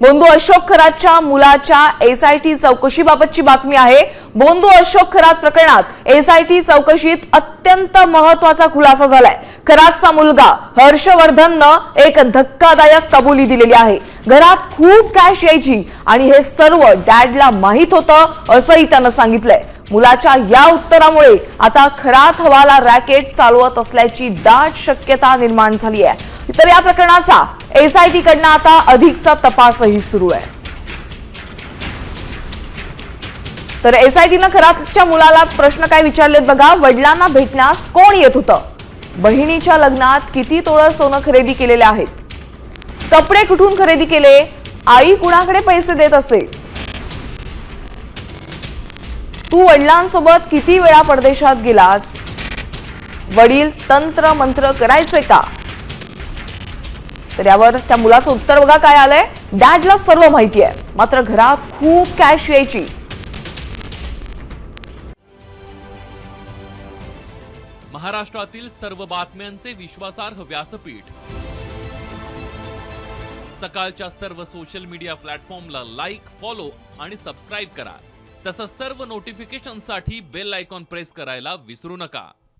बोंदू अशोक खरातच्या मुलाच्या एसआयटी चौकशीबाबतची बातमी आहे। बोंदू अशोक खरात प्रकरणात एसआयटी चौकशीत अत्यंत महत्त्वाचा खुलासा झालाय। खरातचा मुलगा हर्षवर्धननं एक धक्कादायक कबुली दिलेली आहे। घरात खूप कॅश यायची आणि हे सर्व डॅडला माहित होतं असंही त्यानं सांगितलंय। मुलाच्या या उत्तरामुळे आता खरात हवाला रॅकेट चालवत असल्याची दाट शक्यता निर्माण झाली आहे। तर या प्रकरणाचा एसआयटी कडनं आता अधिकचा तपासही सुरू आहे। तर एसआयटीनं खरातच्या मुलाला प्रश्न काय विचारलेत बघा। वडिलांना भेटण्यास कोण येत होतं? बहिणीच्या लग्नात किती तोळं सोनं खरेदी केलेले आहेत? कपडे कुठून खरेदी केले? आई कुणाकडे पैसे देत असे? तू वडिलांसोबत किती वेळा परदेशात गेलास? वडील तंत्र मंत्र करायचे का? तर यावर त्या मुलाचं उत्तर बघा काय आलंय। डॅडला सर्व माहिती आहे, मात्र घरात खूप कॅश यायची। महाराष्ट्रातील सर्व बातम्यांचे विश्वासार्ह व्यासपीठ सकाळच्या सर्व सोशल मीडिया प्लॅटफॉर्मला लाईक, फॉलो आणि सबस्क्राइब करा। तसंच सर्व नोटिफिकेशनसाठी बेल आयकॉन प्रेस करायला विसरू नका।